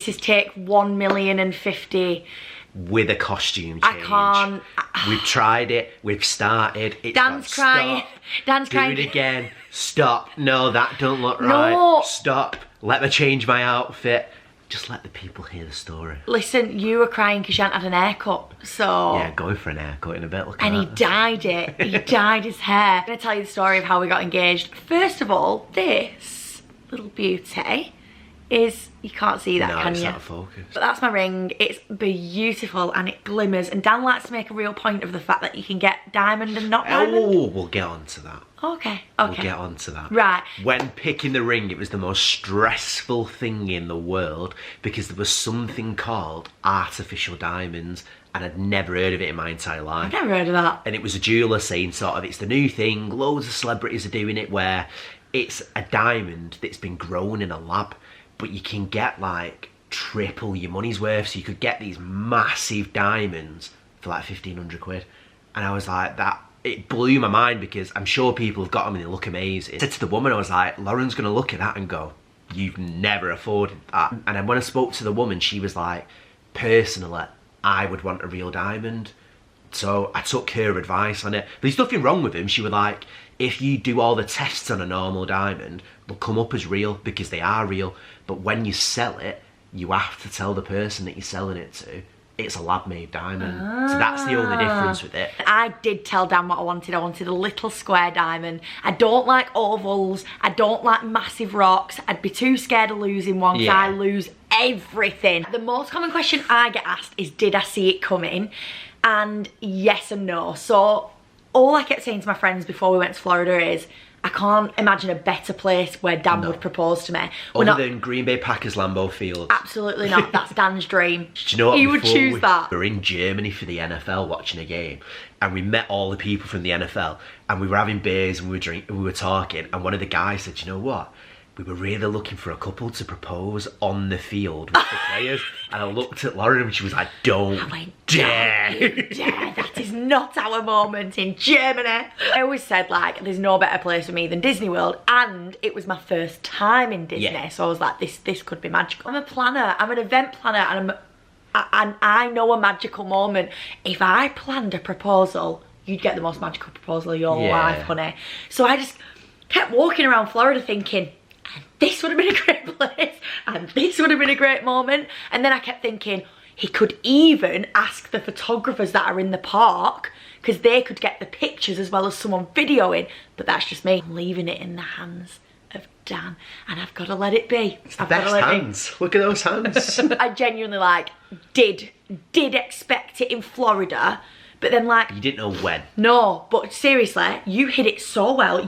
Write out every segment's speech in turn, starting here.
This is take 1,050,000. With a costume change. I can't. We've tried it. We've started. It's Dan's crying. Stop. Dan's crying. Do it again. Stop. No, that don't look No. right. Stop. Let me change my outfit. Just let the people hear the story. Listen, you were crying because you hadn't had an haircut, so... Yeah, going for an haircut in a bit. Look at And he that. dyed it. He dyed his hair. I'm going to tell you the story of how we got engaged. First of all, this little beauty is... You can't see that, No, can it's you? out of focus. But that's my ring. It's beautiful and it glimmers. And Dan likes to make a real point of the fact that you can get diamond and not diamond. Oh, we'll get on to that. Okay. We'll get on to that. Right. When picking the ring, it was the most stressful thing in the world because there was something called artificial diamonds and I'd never heard of it in my entire life. I've never heard of that. And it was a jeweller saying sort of, it's the new thing, loads of celebrities are doing it, where it's a diamond that's been grown in a lab, but you can get like triple your money's worth. So you could get these massive diamonds for like 1,500 quid. And I was like, it blew my mind because I'm sure people have got them and they look amazing. I said to the woman, I was like, Lauren's gonna look at that and go, you've never afforded that. And then when I spoke to the woman, she was like, personally, I would want a real diamond. So I took her advice on it. There's nothing wrong with them. She was like, if you do all the tests on a normal diamond, they'll come up as real because they are real. But when you sell it, you have to tell the person that you're selling it to, it's a lab-made diamond. So that's the only difference with it. I did tell Dan what I wanted. I wanted a little square diamond. I don't like ovals. I don't like massive rocks. I'd be too scared of losing one because I lose everything. The most common question I get asked is, did I see it coming? And yes and no. So all I kept saying to my friends before we went to Florida is, I can't imagine a better place where Dan would propose to me. Other than Green Bay Packers Lambeau Field. Absolutely not. That's Dan's dream. Do you know what? He would choose that. We were in Germany for the NFL watching a game, and we met all the people from the NFL, and we were having beers and we were talking, and one of the guys said, you know what? We were really looking for a couple to propose on the field with the players. And I looked at Lauren and she was like, don't dare. Yeah, that is not our moment in Germany. I always said, like, there's no better place for me than Disney World. And it was my first time in Disney. So I was like, this could be magical. I'm a planner. I'm an event planner. And I know a magical moment. If I planned a proposal, you'd get the most magical proposal of your life, honey. So I just kept walking around Florida thinking, this would have been a great place, and this would have been a great moment. And then I kept thinking, he could even ask the photographers that are in the park, because they could get the pictures as well as someone videoing. But that's just me. I'm leaving it in the hands of Dan, and I've got to let it be. It's the best hands. Look at those hands. I genuinely did expect it in Florida, but then you didn't know when. No, but seriously, you hid it so well.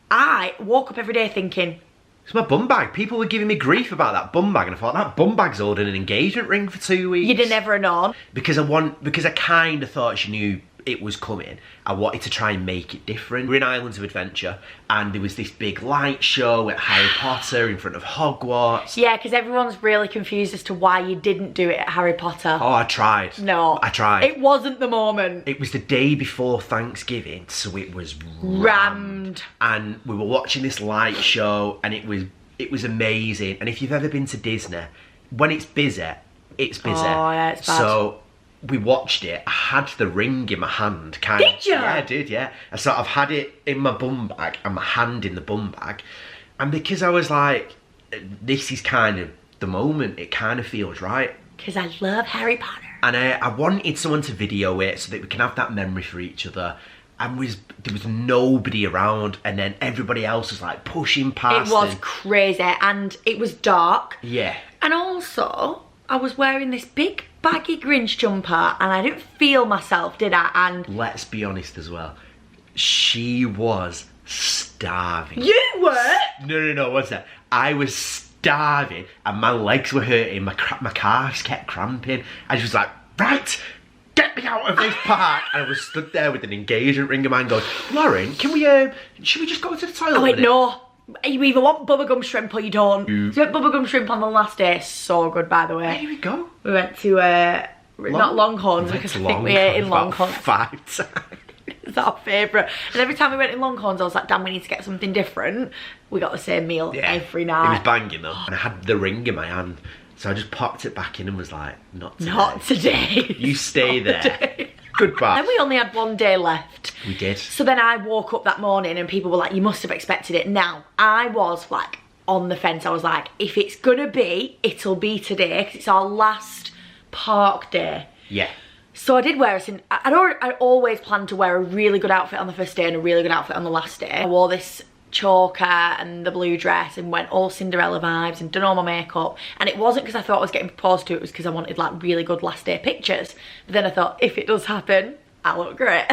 I woke up every day thinking, it's my bum bag. People were giving me grief about that bum bag, and I thought, that bum bag's holding an engagement ring for 2 weeks. You'd have never known. Because I kind of thought she knew it was coming. I wanted to try and make it different. We're in Islands of Adventure, and there was this big light show at Harry Potter in front of Hogwarts. Yeah, because everyone's really confused as to why you didn't do it at Harry Potter. Oh, I tried. No. I tried. It wasn't the moment. It was the day before Thanksgiving, so it was rammed. And we were watching this light show, and it was amazing. And if you've ever been to Disney, when it's busy, it's busy. Oh, yeah, it's bad. So we watched it. I had the ring in my hand. Did you? Yeah, I did, yeah. I sort of had it in my bum bag and my hand in the bum bag. And because I was like, this is kind of the moment, it kind of feels right. Because I love Harry Potter. And I wanted someone to video it so that we can have that memory for each other. And there was nobody around, and then everybody else was like pushing past. It was crazy, and it was dark. Yeah. And also, I was wearing this big baggy Grinch jumper, and I didn't feel myself, did I? And let's be honest as well, she was starving. You were? No, what's that? I was starving, and my legs were hurting, my calves kept cramping. I just was like, right, get me out of this park. And I was stood there with an engagement ring in my hand going, Lauren, should we just go to the toilet? I went, no. You either want bubblegum shrimp or you don't. So we went bubblegum shrimp on the last day. So good, by the way. Where did we go? We went to, not Longhorns, because I think we ate in Longhorns. 5 times. It's our favourite. And every time we went in Longhorns, I was like, Dan, we need to get something different. We got the same meal every night. It was banging though. And I had the ring in my hand. So I just popped it back in and was like, not today. Not today. You stay there. Goodbye. Then we only had 1 day left. We did. So then I woke up that morning and people were like, you must have expected it. Now, I was like on the fence. I was like, if it's gonna be, it'll be today, because it's our last park day. Yeah. So I did wear it. I always planned to wear a really good outfit on the first day and a really good outfit on the last day. I wore this choker and the blue dress and went all Cinderella vibes and done all my makeup, and it wasn't because I thought I was getting proposed to, it was because I wanted like really good last day pictures. But then I thought, if it does happen, I look great.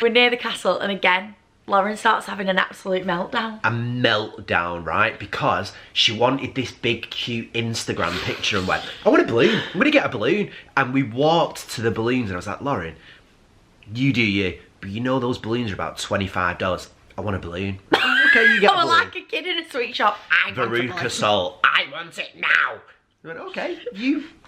We're near the castle, and again Lauren starts having an absolute meltdown. A meltdown, right? Because she wanted this big cute Instagram picture and went, I want a balloon, I'm gonna get a balloon. And we walked to the balloons and I was like, Lauren, you do you, but you know those balloons are about $25. I want a balloon. Okay, you get a balloon. I was like a kid in a sweet shop. I want a balloon. Veruca Salt, I want it now. I went, okay,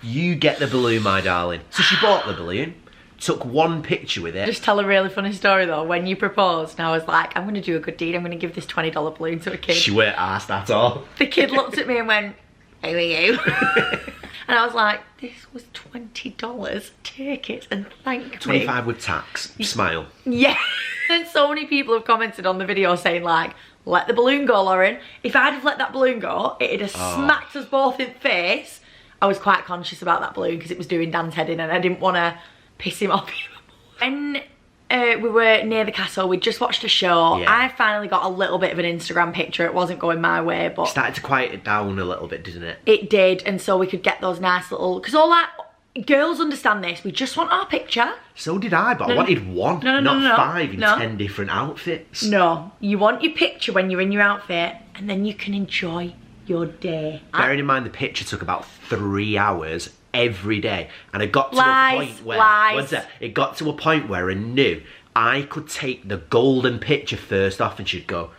you get the balloon, my darling. So she bought the balloon, took one picture with it. Just tell a really funny story though. When you proposed, and I was like, I'm going to do a good deed. I'm going to give this $20 balloon to a kid. She weren't asked at all. The kid looked at me and went, who are you? And I was like, this was $20. Take it and thank me. 25 with tax. Smile. Yeah. And so many people have commented on the video saying like, let the balloon go, Lauren. If I'd have let that balloon go, it'd have smacked us both in the face. I was quite conscious about that balloon because it was doing Dan's head in and I didn't want to piss him off. When we were near the castle, we just watched a show. Yeah. I finally got a little bit of an Instagram picture. It wasn't going my way, but Started to quiet it down a little bit, didn't it? it did. And so we could get those nice little, because all that, girls understand this, we just want our picture. So did I, but I wanted one, not 5 in 10 different outfits. No, you want your picture when you're in your outfit, and then you can enjoy your day. Bearing in mind the picture took about 3 hours every day, and it got to a point where it got to a point where I knew I could take the golden picture first off and she'd go,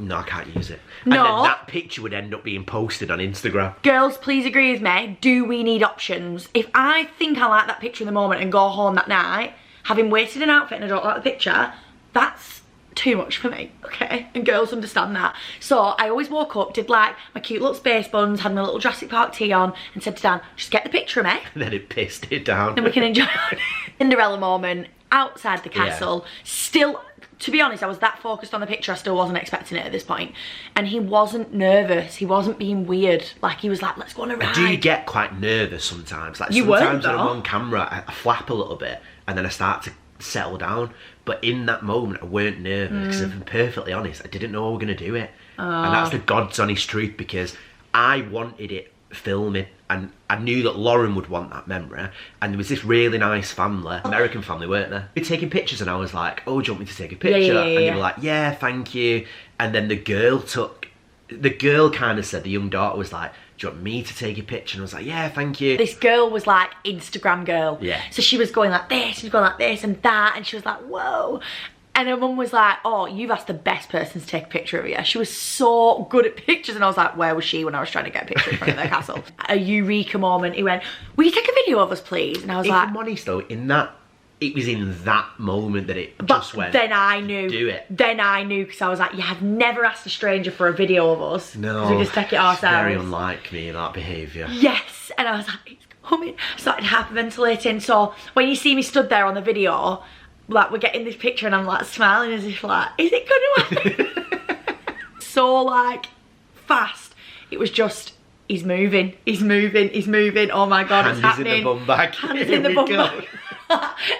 no, I can't use it. And then that picture would end up being posted on Instagram. Girls, please agree with me. Do we need options? If I think I like that picture in the moment and go home that night, having wasted an outfit and I don't like the picture, that's too much for me, okay? And girls understand that. So I always woke up, did like my cute little space buns, had my little Jurassic Park tee on, and said to Dan, just get the picture of me. And then it pissed it down. Then we can enjoy it. Cinderella moment, outside the castle, still... To be honest, I was that focused on the picture, I still wasn't expecting it at this point. And he wasn't nervous, he wasn't being weird. Like, he was like, let's go on a ride. I do get quite nervous sometimes. Like, you sometimes when I'm on camera, I flap a little bit, and then I start to settle down. But in that moment, I weren't nervous, because if I'm perfectly honest, I didn't know we were going to do it. And that's the God's honest truth, because I wanted it filming, and I knew that Lauren would want that memory, and there was this really nice family, American family, weren't there? We were taking pictures and I was like, oh, do you want me to take a picture? And they were like, yeah, thank you. And then the girl kind of said, the young daughter was like, do you want me to take a picture? And I was like, yeah, thank you. This girl was like Instagram girl. Yeah. So she was going like this, she was going like this and that, and she was like, whoa. And her mum was like, oh, you've asked the best person to take a picture of you. She was so good at pictures. And I was like, where was she when I was trying to get a picture in front of their castle? A eureka moment. He went, will you take a video of us, please? And I was like... If I'm honest though, it was in that moment that it just went, then I knew. Do it. Then I knew, because I was like, yeah, I've never asked a stranger for a video of us. No, we just take it ourselves. Very unlike me, that behaviour. Yes. And I was like, it's coming. I started hyperventilating. So when you see me stood there on the video... like, we're getting this picture and I'm like smiling as if like, is it gonna happen? So like fast. It was just, he's moving, he's moving, he's moving. Oh my God, it's happening. Hands in the bum bag. Hands in the bum bag.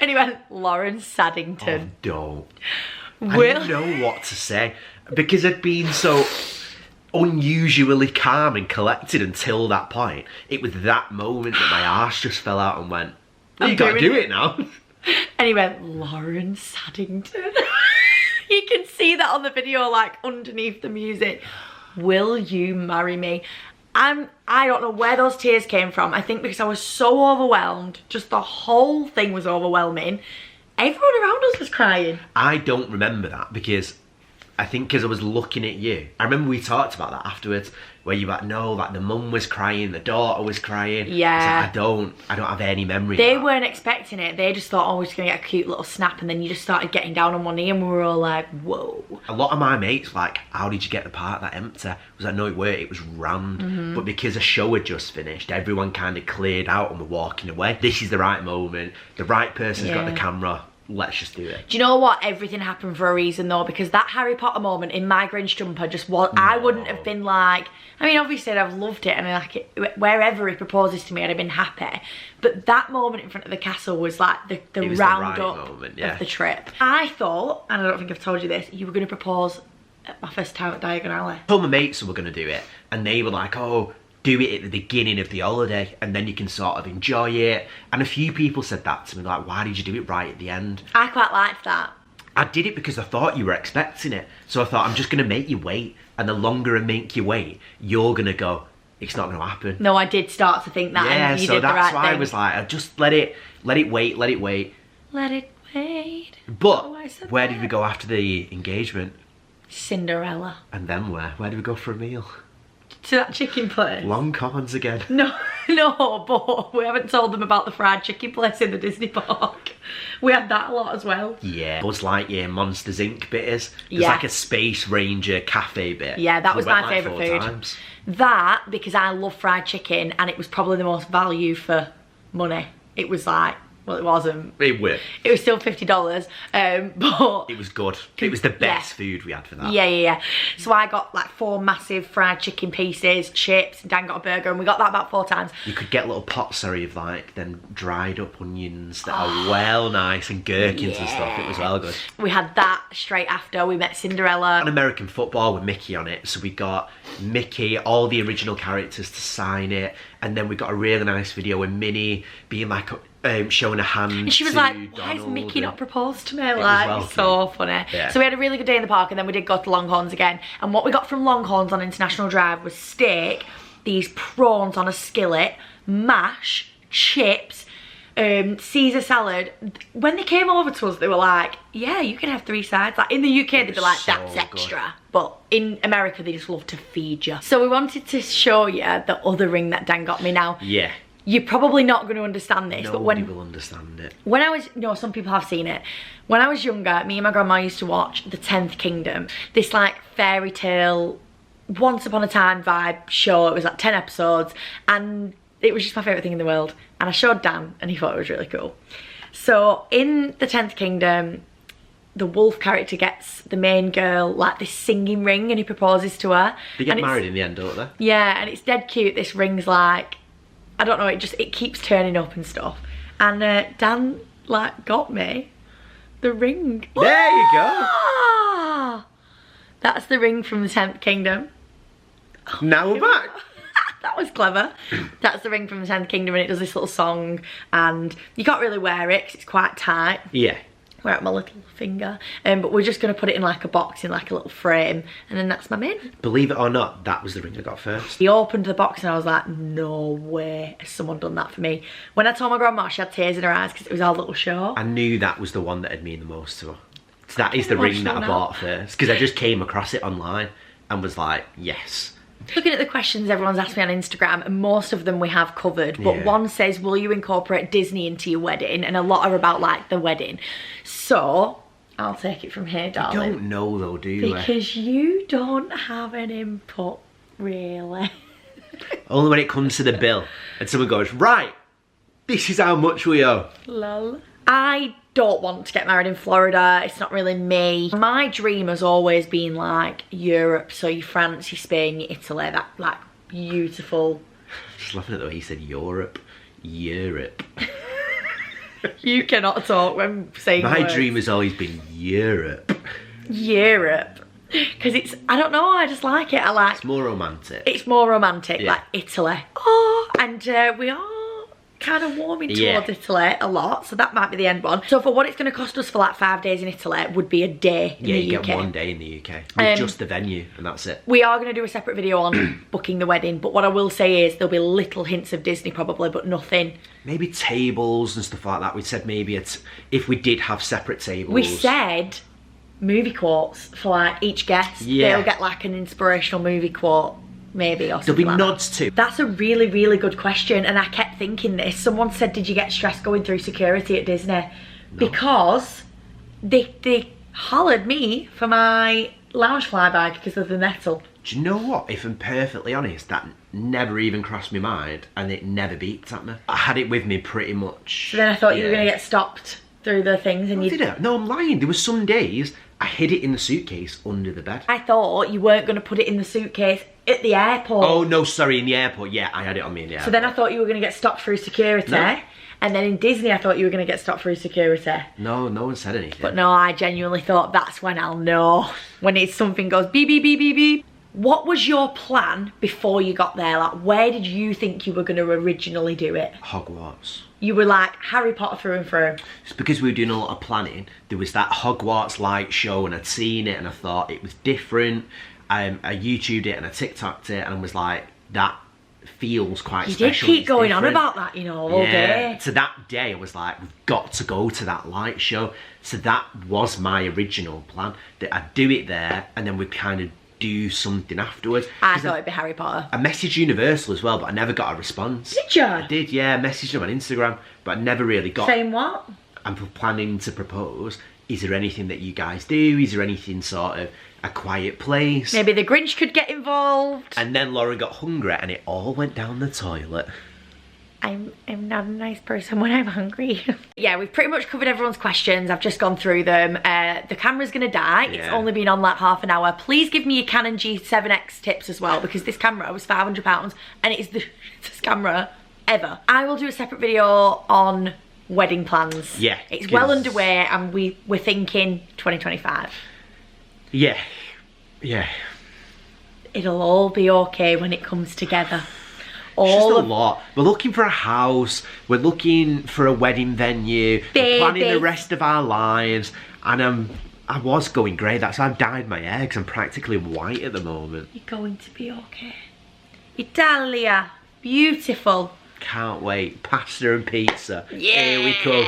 And he went, Lauren Saddington. Oh, don't. I didn't know what to say, because I'd been so unusually calm and collected until that point. It was that moment that my arse just fell out and went, you gotta do it now. And he went, Lauren Saddington. You can see that on the video, like underneath the music. Will you marry me? I don't know where those tears came from. I think because I was so overwhelmed. Just the whole thing was overwhelming. Everyone around us was crying. I don't remember that, because I think because I was looking at you. I remember we talked about that afterwards, where you were like, no, like the mum was crying, the daughter was crying. Yeah. Like, I don't have any memory They of that. weren't expecting it. They just thought, oh, we're just going to get a cute little snap, and then you just started getting down on one knee, and we were all like, whoa. A lot of my mates were like, how did you get the part that empty? I was like, no, it weren't, it was rammed. But because the show had just finished, everyone kind of cleared out and were walking away. This is the right moment. The right person's got the camera. Let's just do it. Do you know what? Everything happened for a reason though, because that Harry Potter moment in my Grinch jumper just was, I wouldn't have been like, I mean, obviously I've loved it and I like it, wherever he proposes to me I'd have been happy. But that moment in front of the castle was like the round up moment, of the trip. I thought, and I don't think I've told you this, you were going to propose at my first time at Diagon Alley. I told my mates were going to do it and they were like, oh, do it at the beginning of the holiday and then you can sort of enjoy it. And a few people said that to me, like, why did you do it right at the end? I quite liked that. I did it because I thought you were expecting it. So I thought, I'm just going to make you wait. And the longer I make you wait, you're going to go, it's not going to happen. No, I did start to think that. Yeah, and you so did that's the right why thing. I was like, I just let it wait. Let it wait. But Oh, I said where that. did we go after the engagement? Cinderella. And then where? Where did we go for a meal? To that chicken place. Longhorns again. No, but we haven't told them about the fried chicken place in the Disney park. We had that a lot as well. Yeah, Buzz Lightyear Monsters Inc. bit is. There's Yeah. like a Space Ranger cafe bit. Yeah, that We was went my like favourite 4 food. times. That, because I love fried chicken and it was probably the most value for money. It was like, well, it wasn't. It worked. It was still $50, but It was good. It was the best food we had for that. yeah. So I got like 4 massive fried chicken pieces, chips, and Dan got a burger, and we got that about 4 times. You could get little pots, sorry, of like then dried up onions that are well nice and gherkins and stuff. It was well good. We had that straight after. We met Cinderella. An American football with Mickey on it, so we got Mickey, all the original characters to sign it, and then we got a really nice video with Minnie being like showing a hand. And she was to like, why has Donald Mickey and- not proposed to me? was Like, well it's so funny. Yeah. So we had a really good day in the park, and then we did go to Longhorns again. And what we got from Longhorns on International Drive was steak, these prawns on a skillet, mash, chips, Caesar salad. When they came over to us, they were like, yeah, you can have 3 sides. Like in the UK, they'd be like, so that's good. extra. But in America, they just love to feed you. So we wanted to show you the other ring that Dan got me. Now, Yeah. you're probably not going to understand this, but Nobody will understand it. when I was, no, some people have seen it. When I was younger, me and my grandma used to watch The 10th Kingdom. This like fairy tale, once upon a time vibe show. It was like 10 episodes and it was just my favourite thing in the world. And I showed Dan and he thought it was really cool. So in The 10th Kingdom, the wolf character gets the main girl like this singing ring and he proposes to her. They get And it's- married in the end, don't they? Yeah, and it's dead cute. This ring's like, I don't know, it keeps turning up and stuff. And Dan like got me the ring. There you go. Ah! That's the ring from the 10th Kingdom. Now we're back. That was clever. That's the ring from the 10th Kingdom and it does this little song and you can't really wear it because it's quite tight. Yeah. Wear it my little finger. But we're just going to put it in like a box, in like a little frame, and then that's my min. Believe it or not, that was the ring I got first. He opened the box and I was like, no way has someone done that for me. When I told my grandma, she had tears in her eyes because it was our little show. I knew that was the one that had mean the most to her. So that is the ring that I bought first. Because I just came across it online and was like, yes. Looking at the questions everyone's asked me on Instagram, and most of them we have covered, but Yeah. one says, will you incorporate Disney into your wedding? And a lot are about like the wedding. So I'll take it from here, You darling. don't know though, do you? Because you don't have an input, really. Only when it comes to the bill and someone goes, right, this is how much we owe. Lol. I don't want to get married in Florida. It's not really me. My dream has always been like Europe. So your France, your Spain, your Italy, that like beautiful. Just laughing at the way he said Europe. Europe. You cannot talk when saying My words. dream has always been Europe. Europe. Because it's, I don't know, I just like it. I like, It's more romantic. it's more romantic, Yeah. like Italy. Oh, and we are kind of warming towards Yeah. Italy a lot, so that might be the end one. So for what it's going to cost us for like 5 days in Italy would be a day in Yeah, the you UK. get 1 day in the UK. With just the venue and that's it. We are going to do a separate video on booking the wedding, but what I will say is there'll be little hints of Disney probably, but nothing. Maybe tables and stuff like that. We said maybe it's, if we did have separate tables. We said movie quotes for like each guest. Yeah. They'll get like an inspirational movie quote, maybe, or There'll something be like nods too. That's a really, really good question, and I kept thinking this. Someone said, did you get stressed going through security at Disney? No. Because they hollered me for my lounge flyby because of the metal. Do you know what? If I'm perfectly honest, that never even crossed my mind, and it never beeped at me. I had it with me pretty much. So then I thought you were going to get stopped through the things, and you did it? No, I'm lying. There were some days I hid it in the suitcase under the bed. I thought you weren't going to put it in the suitcase at the airport. Oh no, sorry, in the airport. Yeah, I had it on me in the airport. So then I thought you were going to get stopped through security. No. And then in Disney, I thought you were going to get stopped through security. No, no one said anything. But no, I genuinely thought that's when I'll know. When it's something goes beep, beep, beep, beep, beep. What was your plan before you got there? Like, where did you think you were going to originally do it? Hogwarts. You were like Harry Potter through and through. It's because we were doing a lot of planning. There was that Hogwarts light show, and I'd seen it, and I thought it was different. I YouTubed it and I TikToked it, and was like, that feels quite special. You did keep going on about that, you know, all day. So that day I was like, we've got to go to that light show. So that was my original plan, that I'd do it there and then we'd kind of do something afterwards. I thought it'd be Harry Potter. I messaged Universal as well, but I never got a response. Did you? I did, yeah. I messaged them on Instagram, but I never really got... Saying what? I'm planning to propose. Is there anything that you guys do? Is there anything sort of a quiet place? Maybe the Grinch could get involved. And then Lauren got hungry and it all went down the toilet. I'm not a nice person when I'm hungry. Yeah, we've pretty much covered everyone's questions. I've just gone through them. The camera's gonna die. Yeah. It's only been on like half an hour. Please give me your Canon G7X tips as well, because this camera was £500 and it is the shittest camera ever. I will do a separate video on wedding plans. Yeah. It's well underway and we're thinking 2025. Yeah. Yeah. It'll all be okay when it comes together. It's just a lot. We're looking for a house, we're looking for a wedding venue, we're planning the rest of our lives, and I was going grey. That's why I've dyed my hair, because I'm practically white at the moment. You're going to be okay. Italia, beautiful. Can't wait. Pasta and pizza. Yeah. Here we come.